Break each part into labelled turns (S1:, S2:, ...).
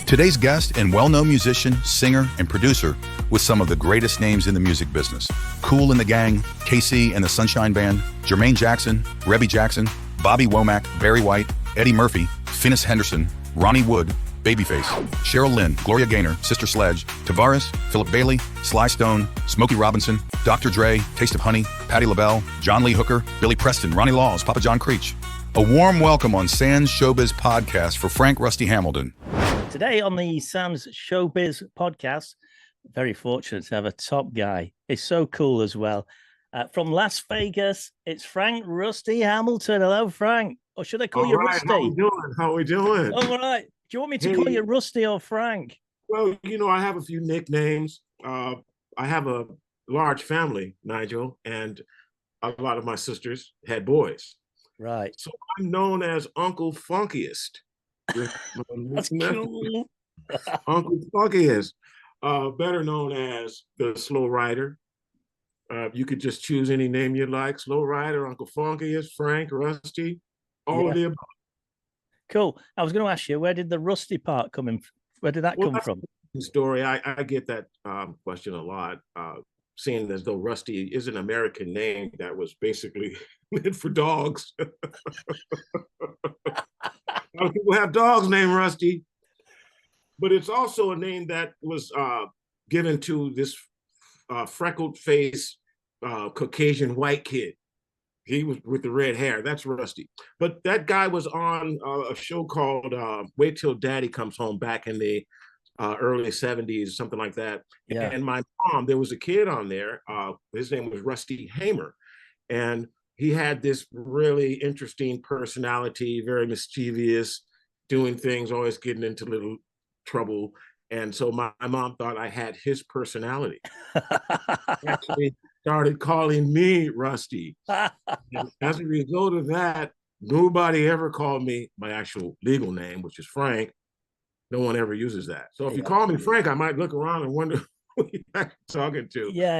S1: Today's guest and well-known musician, singer, and producer with some of the greatest names in the music business. Kool and the Gang, KC and the Sunshine Band, Jermaine Jackson, Rebby Jackson, Bobby Womack, Barry White, Eddie Murphy, Finnis Henderson, Ronnie Wood, Babyface, Cheryl Lynn, Gloria Gaynor, Sister Sledge, Tavares, Philip Bailey, Sly Stone, Smokey Robinson, Dr. Dre, Taste of Honey, Patti LaBelle, John Lee Hooker, Billy Preston, Ronnie Laws, Papa John Creech. A warm welcome on Sam's Showbiz podcast for Frank Rusty Hamiton.
S2: Today on the Sam's Showbiz podcast, very fortunate to have a top guy. He's so cool as well. From Las Vagas, it's Frank Rusty Hamiton. Hello, Frank. Or should I call you Rusty?
S3: How we doing?
S2: All right. Do you want me to call you Rusty or Frank?
S3: Well, I have a few nicknames. I have a large family, Nigel, and a lot of my sisters had boys.
S2: Right.
S3: So I'm known as Uncle Funkiest.
S2: That's cool.
S3: Uncle Funkiest, better known as the Slow Rider. You could just choose any name you like. Slow Rider, Uncle Funkiest, Frank, Rusty, all of the above.
S2: Cool. I was going to ask you, where did the Rusty part come in? Where did that come from?
S3: Story. I get that question a lot. Seeing as though Rusty is an American name that was basically meant for dogs. A lot of people have dogs named Rusty, but it's also a name that was given to this freckled face, Caucasian white kid. He was with the red hair. That's Rusty. But that guy was on a show called Wait Till Daddy Comes Home back in the early 70s, something like that. Yeah. And my mom, there was a kid on there. His name was Rusty Hamer. And he had this really interesting personality, very mischievous, doing things, always getting into little trouble. And so my mom thought I had his personality. Actually started calling me Rusty. And as a result of that, nobody ever called me my actual legal name, which is Frank. No one ever uses that. So if you call me Frank, I might look around and wonder who you're actually talking to.
S2: Yeah.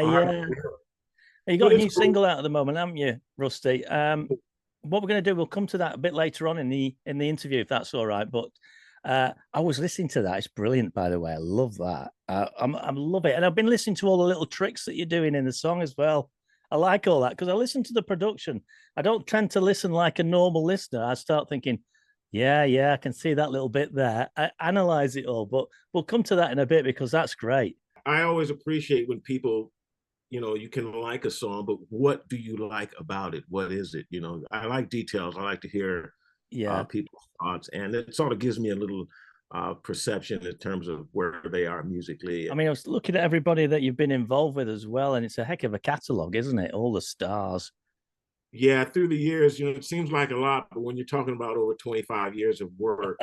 S2: You got a new single out at the moment, haven't you, Rusty? What we're going to do, we'll come to that a bit later on in the interview, if that's all right. But I was listening to that. It's brilliant, by the way. I love that. I love it. And I've been listening to all the little tricks that you're doing in the song as well. I like all that because I listen to the production. I don't tend to listen like a normal listener. I start thinking, yeah, I can see that little bit there. I analyze it all, but we'll come to that in a bit because that's great.
S3: I always appreciate when people, you can like a song, but what do you like about it? What is it? I like details. I like to hear people's thoughts, and it sort of gives me a little perception in terms of where they are musically.
S2: I mean, I was looking at everybody that you've been involved with as well, and it's a heck of a catalog, isn't it? All the stars.
S3: Yeah, through the years, it seems like a lot, but when you're talking about over 25 years of work,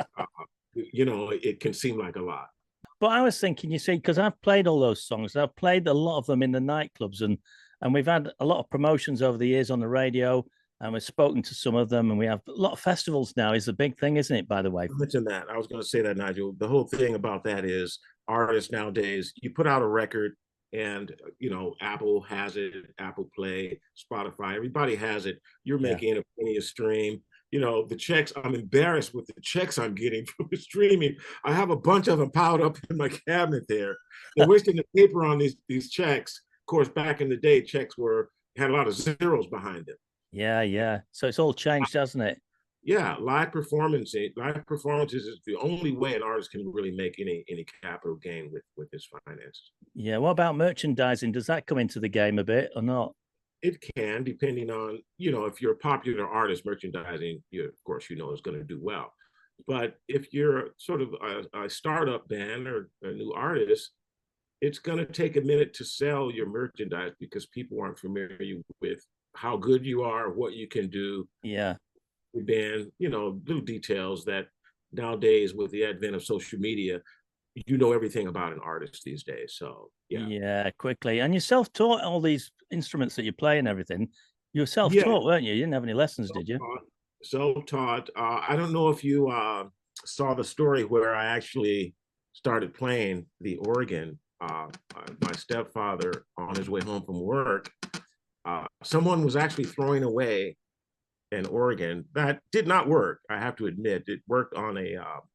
S3: it can seem like a lot.
S2: But I was thinking, you see, because I've played all those songs, I've played a lot of them in the nightclubs, and we've had a lot of promotions over the years on the radio, and we've spoken to some of them, and we have a lot of festivals now. Is the big thing, isn't it, by the way?
S3: I mentioned that. I was going to say that, Nigel. The whole thing about that is artists nowadays, you put out a record, and Apple has it, Apple Play, Spotify, everybody has it. You're making a penny a stream. The checks, I'm embarrassed with the checks I'm getting from the streaming. I have a bunch of them piled up in my cabinet there. They're wasting the paper on these checks. Of course, back in the day, checks had a lot of zeros behind them.
S2: Yeah. So it's all changed, hasn't it?
S3: Yeah, live performances is the only way an artist can really make any capital gain with his finances.
S2: Yeah. What about merchandising? Does that come into the game a bit or not?
S3: It can, depending on, if you're a popular artist, merchandising, of course, is going to do well. But if you're sort of a startup band or a new artist, it's going to take a minute to sell your merchandise because people aren't familiar with how good you are, what you can do.
S2: Yeah.
S3: Band, little details that nowadays with the advent of social media, everything about an artist these days. So
S2: yeah, quickly. And you self-taught all these instruments that you play and everything. You were self-taught, weren't you? You didn't have any lessons, did you?
S3: Self-taught. I don't know if you saw the story where I actually started playing the organ. My stepfather, on his way home from work, someone was actually throwing away an organ that did not work. I have to admit, it worked on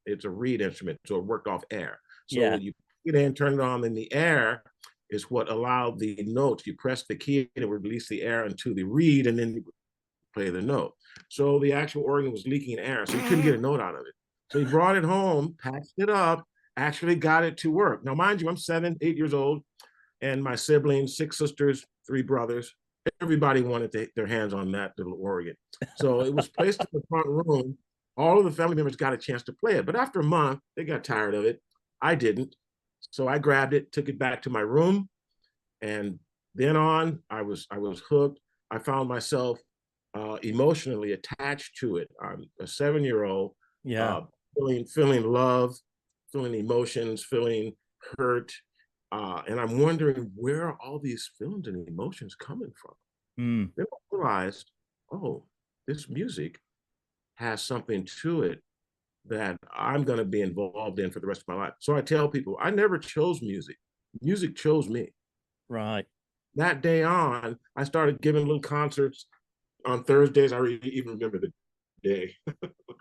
S3: it's a reed instrument, so it worked off air. So you get in, turn it on, and the air is what allowed the notes. You press the key and it would release the air into the reed, and then you play the note. So the actual organ was leaking air, so you couldn't get a note out of it. So he brought it home, patched it up, actually got it to work. Now, mind you, I'm 7, 8 years old, and my siblings, 6 sisters, 3 brothers, everybody wanted their hands on that little organ. So it was placed in the front room. All of the family members got a chance to play it. But after a month, they got tired of it. I didn't. So I grabbed it, took it back to my room, and then on, I was hooked. I found myself emotionally attached to it. I'm a 7-year-old, feeling love, feeling emotions, feeling hurt, and I'm wondering where are all these feelings and emotions coming from? Then I realized, oh, this music has something to it that I'm going to be involved in for the rest of my life. So I tell people, I never chose music. Music chose me.
S2: Right.
S3: That day on, I started giving little concerts on Thursdays. I even remember the day.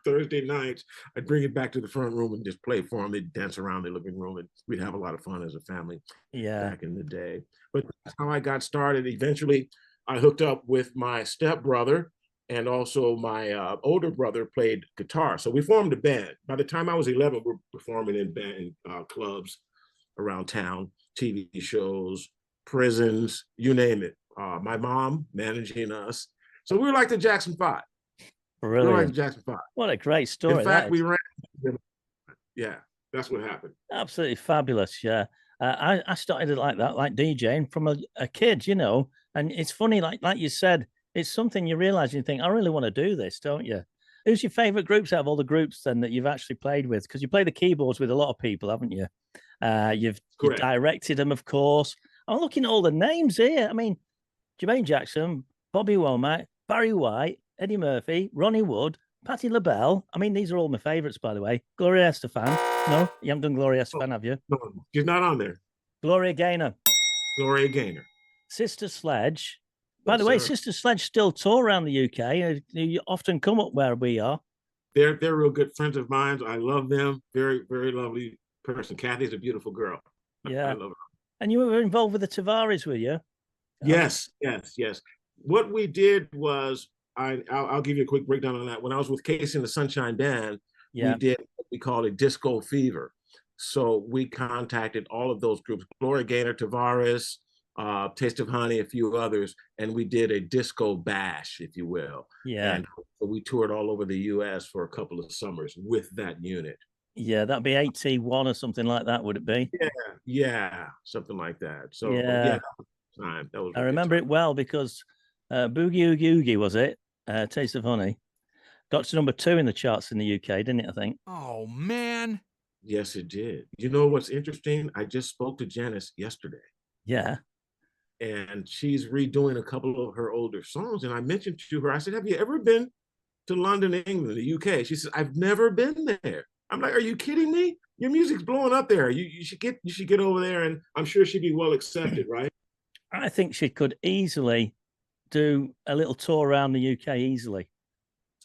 S3: Thursday nights, I'd bring it back to the front room and just play for them. They'd dance around the living room, and we'd have a lot of fun as a family back in the day. But that's how I got started. Eventually, I hooked up with my stepbrother, and also my older brother played guitar. So we formed a band. By the time I was 11, we were performing in band clubs around town, TV shows, prisons, you name it. My mom managing us. So we were like the Jackson 5.
S2: Brilliant.
S3: We were like the Jackson 5.
S2: What a great story.
S3: In fact, we ran. Yeah, that's what happened.
S2: Absolutely fabulous. Yeah. I started it like that, like DJing from a kid, you know, and it's funny, like you said, it's something you realize, you think, I really want to do this, don't you? Who's your favorite groups out of all the groups then that you've actually played with? Because you play the keyboards with a lot of people, haven't you? You've directed them, of course. I'm looking at all the names here. I mean, Jermaine Jackson, Bobby Womack, Barry White, Eddie Murphy, Ronnie Wood, Patti LaBelle. I mean, these are all my favorites, by the way. Gloria Estefan. No, you haven't done Gloria Estefan, have you?
S3: No, she's not on there.
S2: Gloria Gaynor.
S3: Gloria Gaynor.
S2: Sister Sledge. By the way, Sister Sledge still tour around the UK. You often come up where we are.
S3: They're real good friends of mine. I love them. Very, very lovely person. Kathy's a beautiful girl.
S2: Yeah.
S3: I love her.
S2: And you were involved with the Tavares, were you?
S3: Yes. What we did was, I'll give you a quick breakdown on that. When I was with Casey and the Sunshine Band, we did what we called a disco fever. So we contacted all of those groups, Gloria Gaynor, Tavares, Taste of Honey, a few others, and we did a disco bash, if you will.
S2: Yeah.
S3: And we toured all over the US for a couple of summers with that unit.
S2: Yeah, that'd be 81 or something like that, would it be?
S3: Yeah, something like that. So
S2: yeah,
S3: that was
S2: I remember it well because Boogie Oogie Oogie, was it? Taste of Honey. Got to number 2 in the charts in the UK, didn't it, I think?
S4: Oh, man.
S3: Yes, it did. You know what's interesting? I just spoke to Janice yesterday.
S2: Yeah.
S3: And she's redoing a couple of her older songs. And I mentioned to her, I said, have you ever been to London, England, the UK? She says, I've never been there. I'm like, are you kidding me? Your music's blowing up there. You should get over there, and I'm sure she'd be well accepted, right?
S2: I think she could easily do a little tour around the UK easily.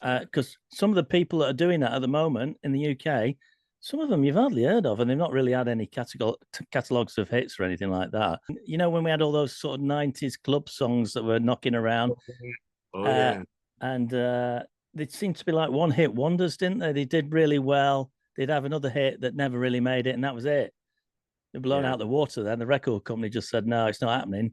S2: Because some of the people that are doing that at the moment in the UK, some of them you've hardly heard of, and they've not really had any catalogs of hits or anything like that. You know, when we had all those sort of 90s club songs that were knocking around. And they seemed to be like one-hit wonders, didn't they? They did really well. They'd have another hit that never really made it, and that was it. They're blown out the water then. The record company just said, no, it's not happening.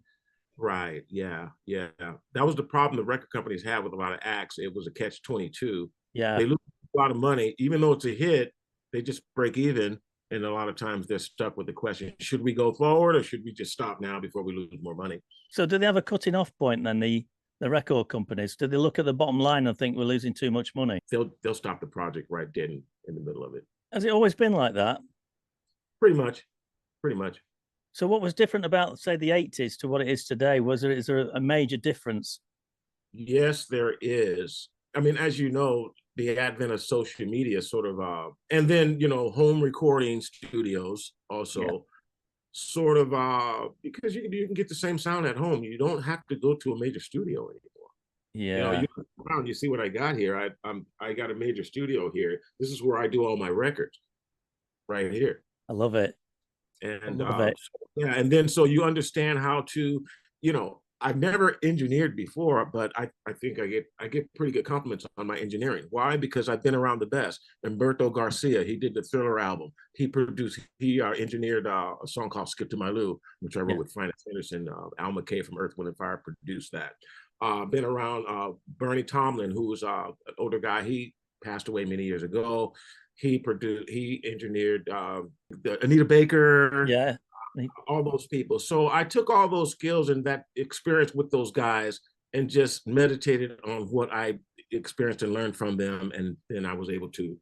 S3: Right. Yeah. That was the problem the record companies had with a lot of acts. It was a catch-22.
S2: Yeah.
S3: They lose a lot of money. Even though it's a hit, they just break even. And a lot of times they're stuck with the question, should we go forward or should we just stop now before we lose more money?
S2: So do they have a cutting off point then, the record companies? Do they look at the bottom line and think we're losing too much money?
S3: They'll stop the project right dead in the middle of it.
S2: Has it always been like that?
S3: Pretty much.
S2: So what was different about, say, the 80s to what it is today? Is there a major difference?
S3: Yes, there is. I mean, as you know, the advent of social media sort of, and then, home recording studios also sort of, because you can get the same sound at home. You don't have to go to a major studio anymore.
S2: Yeah.
S3: around, you see what I got here. I got a major studio here. This is where I do all my records, right here.
S2: I love it.
S3: And
S2: I love it.
S3: yeah, and then so you understand how to, you know, I've never engineered before, but I think I get pretty good compliments on my engineering. Why? Because I've been around the best. Humberto Garcia, he did the Thriller album. He engineered a song called "Skip to My Lou," which I wrote with Francis Henderson. Al McKay from Earth, Wind and Fire produced that. Been around Bernie Tomlin, who was an older guy. He passed away many years ago. He engineered Anita Baker.
S2: Yeah.
S3: All those people. So I took all those skills and that experience with those guys and just meditated on what I experienced and learned from them. And then I was able to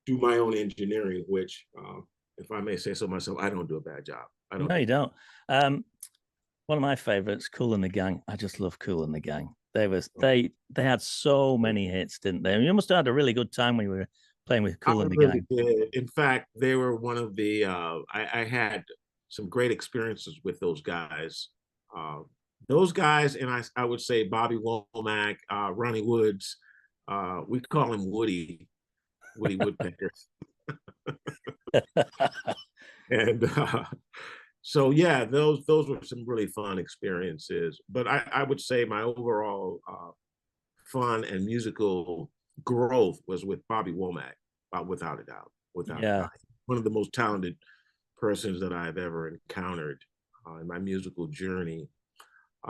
S3: do my own engineering, which, if I may say so myself, I don't do a bad job.
S2: No, you don't. One of my favorites, Kool and the Gang. I just love Kool and the Gang. They had so many hits, didn't they? You must have had a really good time when you were playing with Kool and the Gang.
S3: Did. In fact, they were one of the I had some great experiences with those guys. And I would say Bobby Womack, Ronnie Woods, we call him Woody Woodpecker. And so yeah, those were some really fun experiences. But I would say my overall fun and musical growth was with Bobby Womack, without a doubt. Without a doubt. One of the most talented persons that I've ever encountered in my musical journey.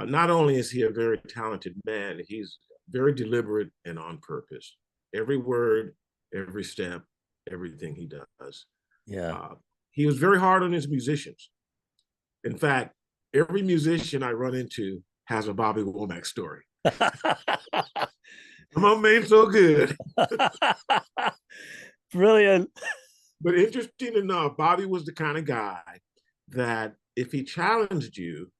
S3: Not only is he a very talented man, he's very deliberate and on purpose. Every word, every step, everything he does.
S2: Yeah.
S3: He was very hard on his musicians. In fact, every musician I run into has a Bobby Womack story. I'm on man so good.
S2: Brilliant.
S3: But interesting enough, Bobby was the kind of guy that if he challenged you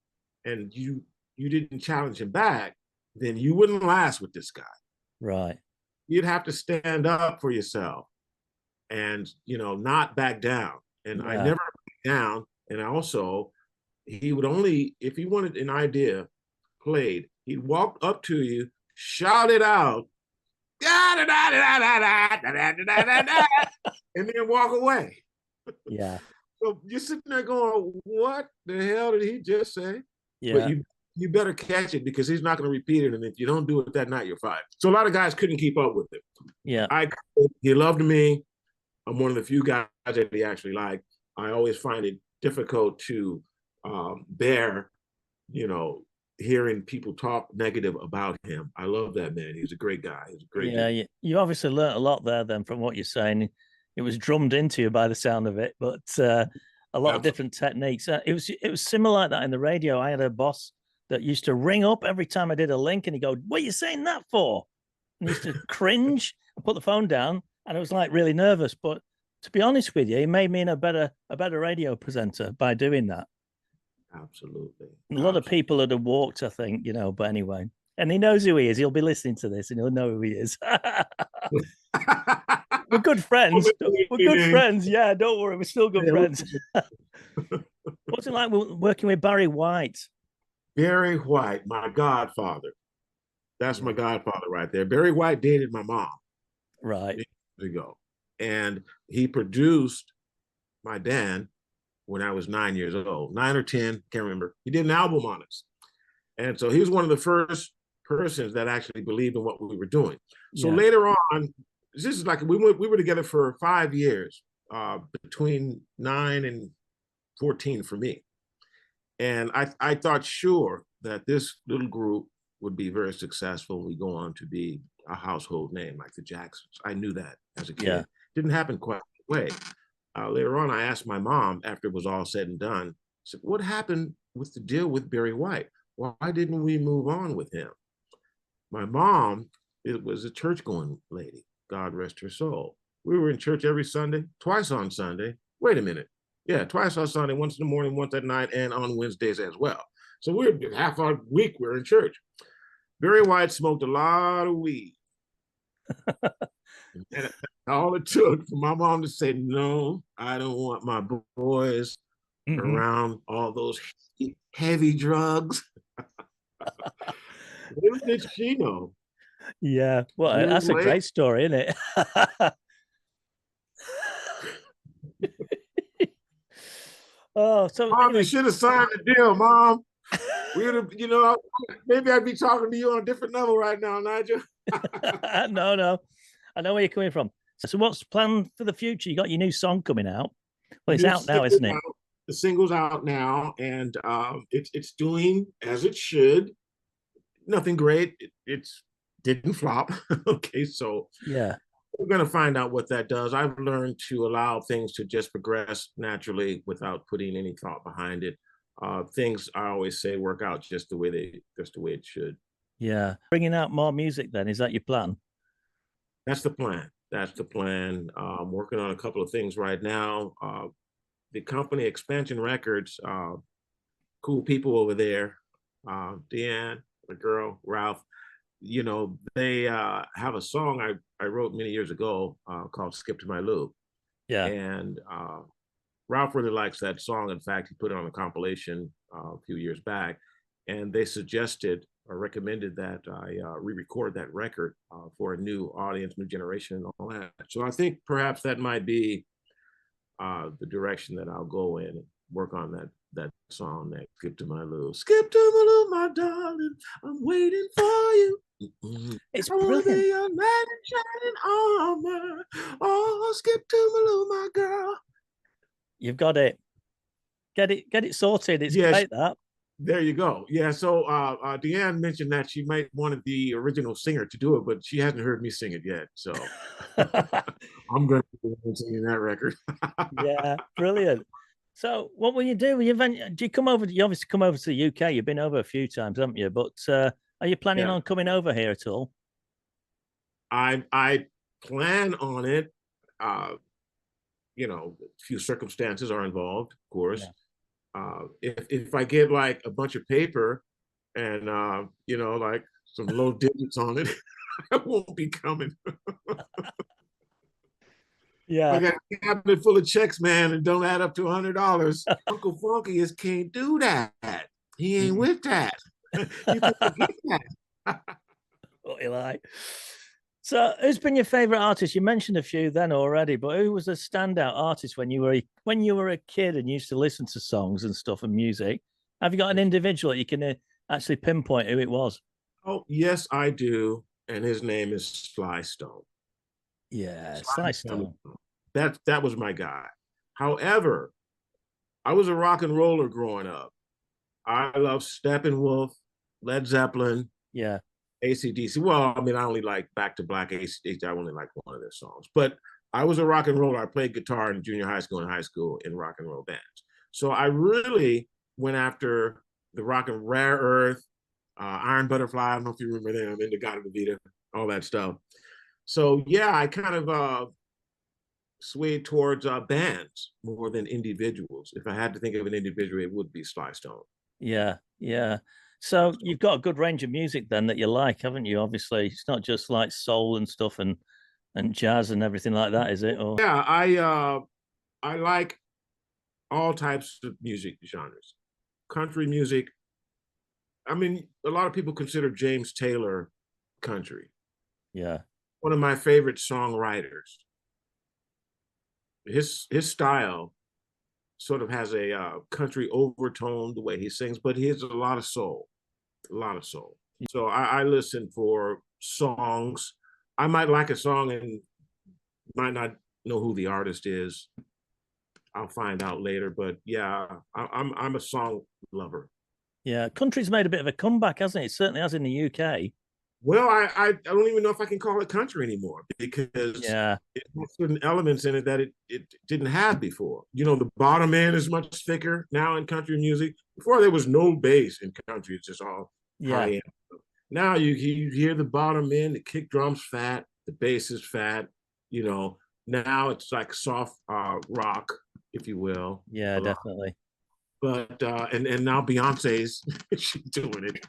S3: and you didn't challenge him back, then you wouldn't last with this guy.
S2: Right.
S3: You'd have to stand up for yourself and, not back down. And I never backed down. And also, he would only, if he wanted an idea played, he'd walk up to you, shout it out, and then walk away.
S2: Yeah.
S3: So you're sitting there going, what the hell did he just say?
S2: Yeah.
S3: But you better catch it because he's not going to repeat it. And if you don't do it that night, you're fired. So a lot of guys couldn't keep up with it.
S2: Yeah.
S3: He loved me. I'm one of the few guys that he actually liked. I always find it difficult to bear, hearing people talk negative about him. I love that man. He's a great guy. He's a great
S2: guy. You obviously learned a lot there then from what you're saying. It was drummed into you by the sound of it, but a lot of different techniques. It was similar like that in the radio. I had a boss that used to ring up every time I did a link and he'd go, what are you saying that for? And he used to cringe and put the phone down. And I was like really nervous. But to be honest with you, he made me a better radio presenter by doing that.
S3: Absolutely.
S2: A lot of people would have walked, I think, but anyway. And he knows who he is. He'll be listening to this and he'll know who he is. We're good friends. We're good friends. Yeah, don't worry. We're still good friends. What's it like working with Barry White?
S3: Barry White, my godfather. That's my godfather right there. Barry White dated my mom.
S2: Right.
S3: Years ago. And he produced my dad when I was 9 years old, 9 or 10, can't remember. He did an album on us. And so he was one of the first persons that actually believed in what we were doing. So later on, this is like we were together for 5 years, between 9 and 14 for me. And I thought sure that this little group would be very successful. We go on to be a household name like the Jacksons. I knew that as a kid. Yeah. Didn't happen quite that way. Later on, I asked my mom after it was all said and done, I said, what happened with the deal with Barry White? Why didn't we move on with him? My mom, it was a church-going lady, God rest her soul. We were in church every Sunday, twice on Sunday. Wait a minute. Yeah, twice on Sunday, once in the morning, once at night, and on Wednesdays as well. So we're half our week we're in church. Barry White smoked a lot of weed. And all it took for my mom to say, no, I don't want my boys around all those heavy drugs. Little did she know
S2: Yeah, well, that's a great story, isn't it? Oh, so
S3: Mom,
S2: anyway.
S3: you should have signed the deal, Mom. We would have, maybe I'd be talking to you on a different level right now, Nigel.
S2: No, I know where you're coming from. So what's planned for the future? You got your new song coming out. Well, it's out now, isn't it?
S3: The single's out now, and it's doing as it should. Nothing great. It didn't flop. Okay, so
S2: yeah,
S3: we're gonna find out what that does. I've learned to allow things to just progress naturally without putting any thought behind it. Things I always say work out just the way it should.
S2: Yeah, bringing out more music. Then is that your plan?
S3: That's the plan. That's the plan. I'm working on a couple of things right now. The company Expansion Records, cool people over there. Deanne, the girl, Ralph. They have a song I wrote many years ago called "Skip to My Lou."
S2: Yeah,
S3: and Ralph really likes that song. In fact, he put it on a compilation a few years back, and they suggested or recommended that I re-record that record for a new audience, new generation, and all that. So I think perhaps that might be the direction that I'll go in and work on that song, that "Skip to My Lou." Skip to my Lou, my darling, I'm waiting for you.
S2: It's brilliant.
S3: Be your knight in shining armor. Oh, skip to my Lou, my girl.
S2: You've got it. Get it sorted. It's great, that.
S3: There you go. Yeah. So Deanne mentioned that she might wanted the original singer to do it, but she hasn't heard me sing it yet. So I'm going to be singing that record.
S2: Yeah, brilliant. So what will you do? Do you come over? You obviously come over to the UK. You've been over a few times, haven't you? But are you planning on coming over here at all?
S3: I plan on it. A few circumstances are involved, of course. Yeah. If I get like a bunch of paper and like some low digits on it, I won't be coming.
S2: Yeah,
S3: I got a cabinet full of checks, man, and don't add up to $100. Uncle Funky can't do that. He ain't with that. You can forget that.
S2: What you like? So, who's been your favorite artist? You mentioned a few then already, but who was a standout artist when you were a kid and used to listen to songs and stuff and music? Have you got an individual that you can actually pinpoint who it was?
S3: Oh, yes, I do, and his name is Sly Stone.
S2: Yeah, Sly Stone.
S3: That was my guy. However, I was a rock and roller growing up. I love Steppenwolf, Led Zeppelin.
S2: Yeah.
S3: AC/DC. Well, I mean, I only like Back to Black. AC/DC, I only like one of their songs. But I was a rock and roller. I played guitar in junior high school and high school in rock and roll bands. So I really went after the rock and Rare Earth, Iron Butterfly. I don't know if you remember them, Indigada Vita, all that stuff. So yeah, I kind of swayed towards bands more than individuals. If I had to think of an individual, it would be Sly Stone.
S2: Yeah, yeah. So you've got a good range of music then that you like, haven't you? Obviously, it's not just like soul and stuff and jazz and everything like that, is it? Or
S3: yeah, I like all types of music genres. Country music. I mean, a lot of people consider James Taylor country.
S2: Yeah.
S3: One of my favorite songwriters. His style sort of has a country overtone the way he sings, but he has a lot of soul. So I listen for songs. I might like a song and might not know who the artist is. I'll find out later, but yeah, I'm a song lover.
S2: Yeah, country's made a bit of a comeback, hasn't it? It certainly has in the UK.
S3: Well, I don't even know if I can call it country anymore because it has certain elements in it that it didn't have before. The bottom end is much thicker now in country music. Before there was no bass in country; it's just all high end. Now you hear the bottom end, the kick drum's fat, the bass is fat. Now it's like soft rock, if you will.
S2: Yeah, definitely.
S3: But and now Beyonce's she's doing it.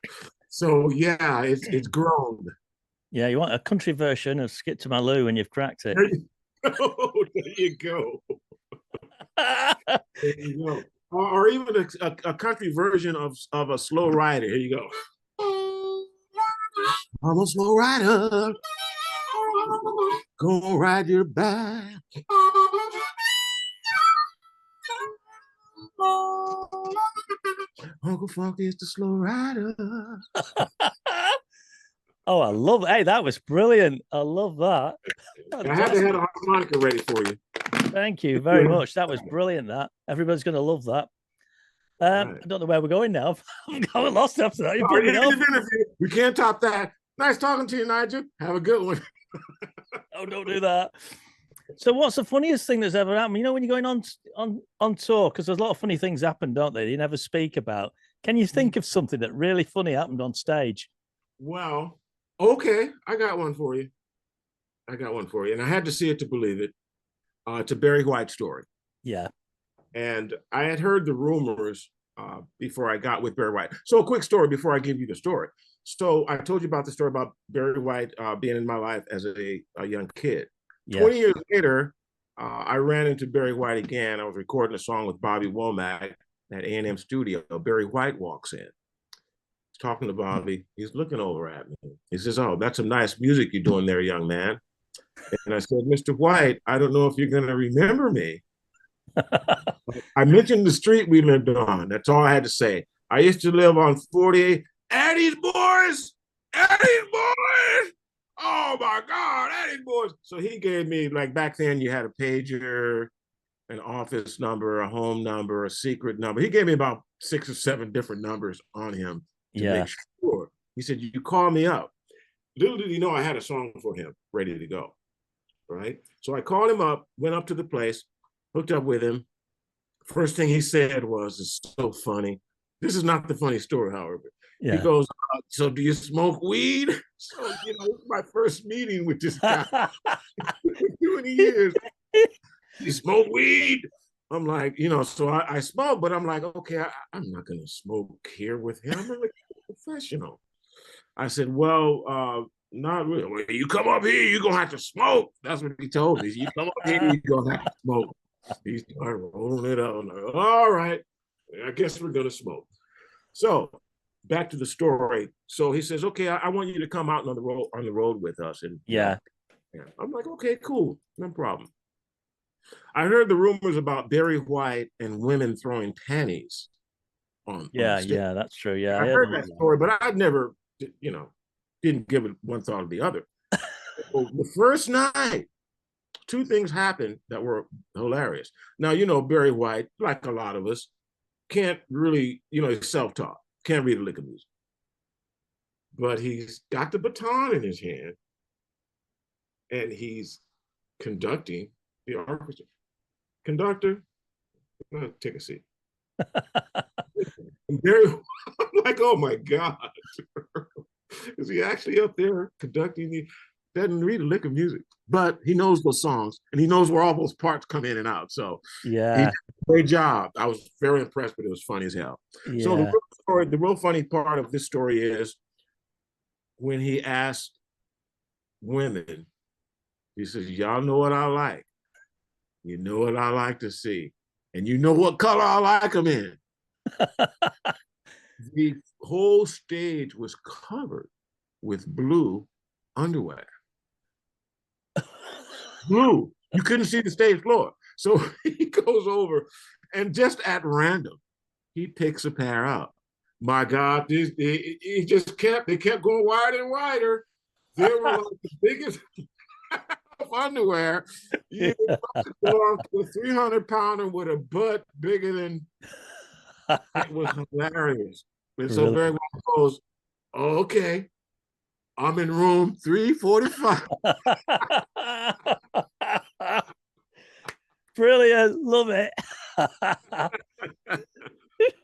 S3: So yeah, it's grown.
S2: Yeah, you want a country version of "Skip to My Lou" and you've cracked it.
S3: There you go. There you go. Or even a country version of a Slow Rider. Here you go. I'm a slow rider. Gonna ride your back. Uncle Funky is the slow rider.
S2: Oh, I love it. Hey, that was brilliant. I love that.
S3: I had to have a harmonica ready for you.
S2: Thank you very much. That was brilliant. That everybody's going to love that. Right. I don't know where we're going now. I'm lost after that. You put me off.
S3: We can't top that. Nice talking to you, Nigel. Have a good one.
S2: Oh, don't do that. So what's the funniest thing that's ever happened? You know, when you're going on tour, because there's a lot of funny things happen, don't they? You never speak about. Can you think of something that really funny happened on stage?
S3: Well, okay. I got one for you. And I had to see it to believe it. It's a Barry White story.
S2: Yeah.
S3: And I had heard the rumors before I got with Barry White. So a quick story before I give you the story. So I told you about the story about Barry White being in my life as a young kid. Yeah. 20 years later, I ran into Barry White again. I was recording a song with Bobby Womack at A&M Studio. Barry White walks in. He's talking to Bobby. He's looking over at me. He says, "Oh, that's some nice music you're doing there, young man." And I said, "Mr. White, I don't know if you're going to remember me." I mentioned the street we lived on. That's all I had to say. I used to live on 48. Eddie's boys! Eddie's boys! Oh my God, Eddie's boys. So he gave me, like back then you had a pager, an office number, a home number, a secret number. He gave me about 6 or 7 different numbers on him to make sure. He said, "You call me up." Little did he know I had a song for him ready to go, right? So I called him up, went up to the place, hooked up with him. First thing he said was, "It's so funny." This is not the funny story, however. Yeah. He goes, "So do you smoke weed?" So, you know, it's my first meeting with this guy. 20 years. "You smoke weed?" I'm like, you know, so I smoke, but I'm like, okay, I'm not going to smoke here with him. I'm like a professional. I said, "Well, not really. Well, you come up here, you're going to have to smoke." That's what he told me. "You come up here, you're going to have to smoke." He started rolling it out. Like, all right, I guess we're going to smoke. So back to the story. So he says, "Okay, I want you to come out on the road with us." And yeah, I'm like, okay, cool, no problem. I heard the rumors about Barry White and women throwing panties on stage.
S2: Yeah, that's true. Yeah,
S3: I heard that story, but I'd never, you know, didn't give it one thought or the other. So the first night, 2 things happened that were hilarious. Now, you know, Barry White, like a lot of us, can't really, you know, he's self-taught, can't read a lick of music. But he's got the baton in his hand and he's conducting the orchestra. "Conductor, take a seat." And Barry, I'm like, oh my God. Is he actually up there conducting? He doesn't read a lick of music, but he knows those songs and he knows where all those parts come in and out. So yeah, he did a great job. I was very impressed, but it was funny as hell. Yeah. So the real funny part of this story is when he asked women, he says, "Y'all know what I like. You know what I like to see. And you know what color I like them in." The whole stage was covered with blue underwear. Blue. You couldn't see the stage floor. So he goes over and just at random, he picks a pair up. My God, they kept going wider and wider. They were like the biggest underwear. You belong to a 300-pounder with a butt bigger than. It was hilarious. And so really? Barry White goes, "Oh, okay, I'm in room 345.
S2: Brilliant, love it.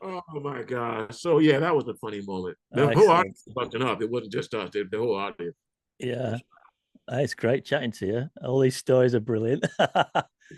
S3: Oh my God. So yeah, that was a funny moment. The whole audience was bucking up. It wasn't just us, the whole audience.
S2: Yeah. It's great chatting to you. All these stories are brilliant.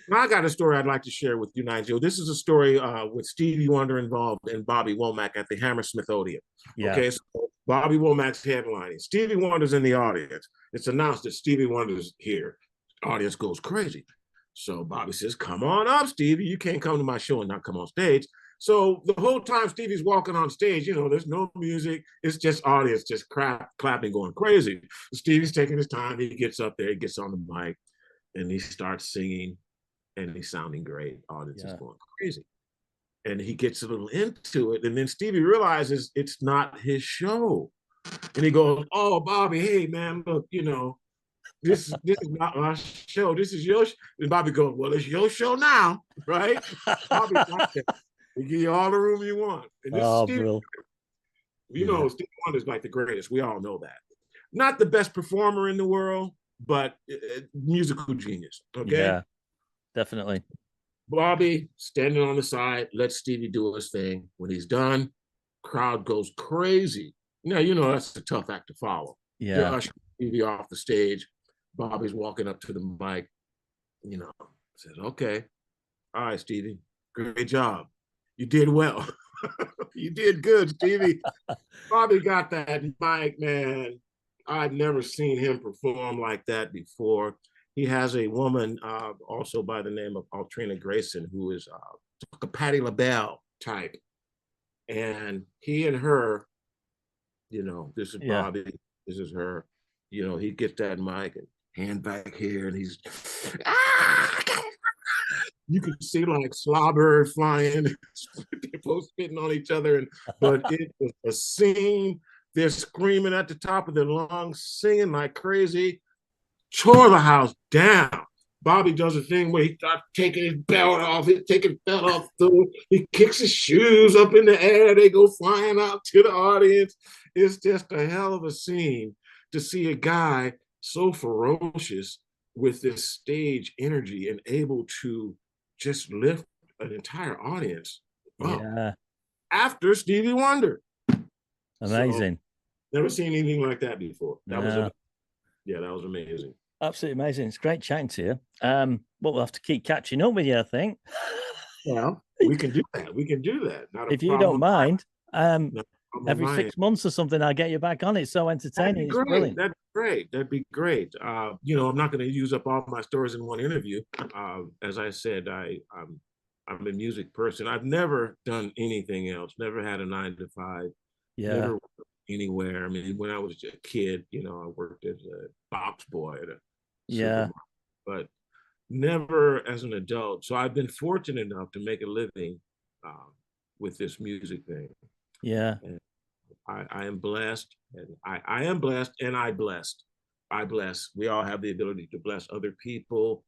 S3: Now I got a story I'd like to share with you, Nigel. This is a story with Stevie Wonder involved and Bobby Womack at the Hammersmith Odeon. Yeah. Okay, so Bobby Womack's headlining. Stevie Wonder's in the audience. It's announced that Stevie Wonder's here. The audience goes crazy. So Bobby says, "Come on up, Stevie. You can't come to my show and not come on stage." So the whole time Stevie's walking on stage, there's no music. It's just audience just clapping, going crazy. Stevie's taking his time. He gets up there, he gets on the mic, and he starts singing, and he's sounding great. Audience is going crazy. And he gets a little into it. And then Stevie realizes it's not his show. And he goes, "Oh, Bobby, hey, man, look, this is not my show. This is your show." And Bobby goes, "Well, it's your show now, right?" Bobby, we give you all the room you want. And this is Stevie. Stevie Wonder's like the greatest. We all know that. Not the best performer in the world, but musical genius. Okay.
S2: Yeah, definitely.
S3: Bobby standing on the side, let Stevie do his thing. When he's done, crowd goes crazy. Now, that's a tough act to follow.
S2: Yeah.
S3: Usher Stevie off the stage. Bobby's walking up to the mic, says, "Okay, all right, Stevie, great job. You did well." "You did good, Stevie." Bobby got that mic, man. I'd never seen him perform like that before. He has a woman also by the name of Altrina Grayson, who is a Patti LaBelle type. And he and her, this is Bobby, this is her. He gets that mic and hand back here, and he's, you can see like slobber flying, people spitting on each other. But it was a scene. They're screaming at the top of their lungs, singing like crazy. Tore the house down. Bobby does a thing where he starts taking his belt off. He's taking belt off through. He kicks his shoes up in the air. They go flying out to the audience. It's just a hell of a scene to see a guy so ferocious with this stage energy and able to just lift an entire audience up after Stevie Wonder.
S2: Amazing.
S3: So, never seen anything like that before. That was amazing.
S2: Absolutely amazing. It's great chatting to you. But we'll have to keep catching up with you, I think.
S3: Well, we can do that. We can do that. Not
S2: if you don't mind, every 6 months or something, I'll get you back on. It's so entertaining. It's brilliant.
S3: That'd be great. That'd be great. I'm not going to use up all my stories in one interview. As I said, I'm a music person. I've never done anything else. Never had a 9-to-5.
S2: Yeah.
S3: Never worked anywhere. I mean, when I was a kid, I worked as a box boy at a supermarket, but never as an adult. So I've been fortunate enough to make a living with this music thing.
S2: Yeah.
S3: And I am blessed, and I am blessed, and I blessed. I bless. We all have the ability to bless other people.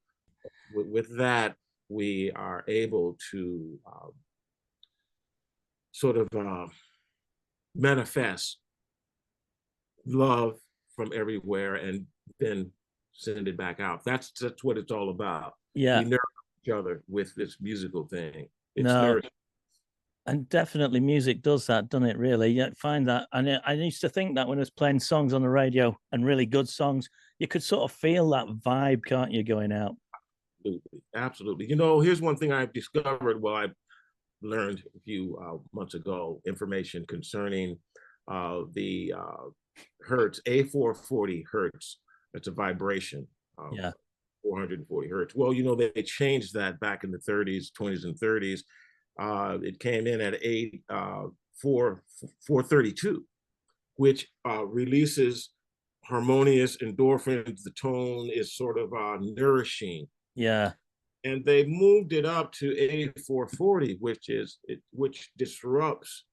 S3: With that, we are able to sort of manifest love from everywhere and then send it back out. That's what it's all about.
S2: Yeah.
S3: We nourish each other with this musical thing. It's nourishing.
S2: And definitely music does that, doesn't it, really? You find that. And I used to think that when I was playing songs on the radio and really good songs, you could sort of feel that vibe, can't you, going out?
S3: Absolutely. Here's one thing I've discovered. I learned a few months ago, information concerning the hertz, A440 hertz. It's a vibration. 440 hertz. Well, they changed that back in the 30s, 20s, and 30s. It came in at 432, which releases harmonious endorphins. The tone is sort of nourishing.
S2: Yeah.
S3: And they moved it up to A440, which disrupts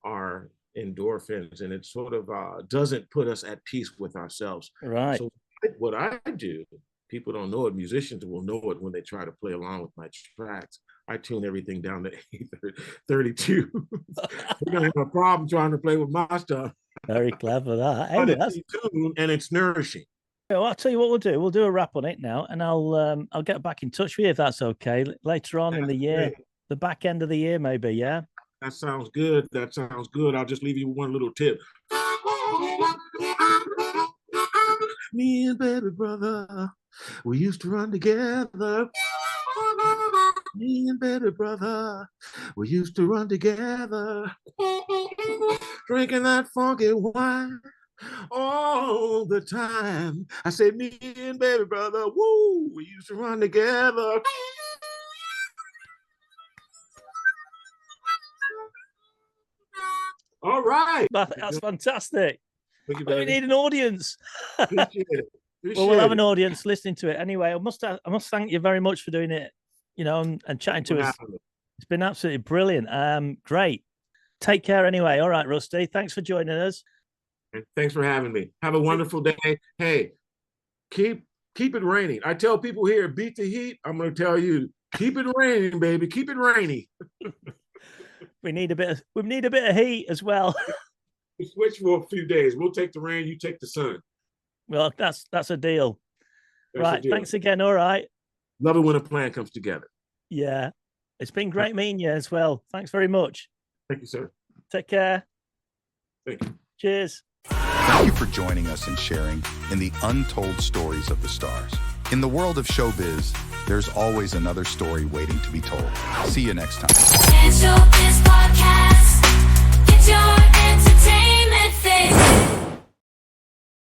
S3: our endorphins, and it sort of doesn't put us at peace with ourselves.
S2: Right.
S3: So what I do, people don't know it, musicians will know it when they try to play along with my tracks. I tune everything down to 32. We're gonna have a problem trying to play with my stuff.
S2: Very clever that.
S3: But it's tuned and it's nourishing.
S2: Well, I'll tell you what we'll do. We'll do a wrap on it now, and I'll get back in touch with you if that's okay. Later on in the year, the back end of the year, maybe. Yeah.
S3: That sounds good. That sounds good. I'll just leave you with one little tip. Me and baby brother, we used to run together. Me and baby brother, we used to run together. Drinking that funky wine all the time. I said, me and baby brother, woo, we used to run together. All right.
S2: That's fantastic.
S3: Thank you,
S2: But we
S3: baby.
S2: need an audience.
S3: Appreciate it.
S2: Well, we'll have an audience listening to it anyway. I must thank you very much for doing it, and chatting to us. It's been absolutely brilliant. Great. Take care anyway. All right, Rusty. Thanks for joining us.
S3: Thanks for having me. Have a wonderful day. Hey, keep it raining. I tell people here, beat the heat. I'm going to tell you, keep it raining, baby. Keep it rainy.
S2: We need a bit of heat as well.
S3: We switch for a few days. We'll take the rain. You take the sun.
S2: Well, that's a deal.
S3: That's a deal.
S2: Thanks again. All right.
S3: Love it when a plan comes together.
S2: Yeah. It's been great meeting you as well. Thanks very much.
S3: Thank you, sir.
S2: Take care.
S3: Thank you.
S2: Cheers.
S1: Thank you for joining us and sharing in the untold stories of the stars. In the world of showbiz, there's always another story waiting to be told. See you next time.
S4: Showbiz podcast. Get your entertainment.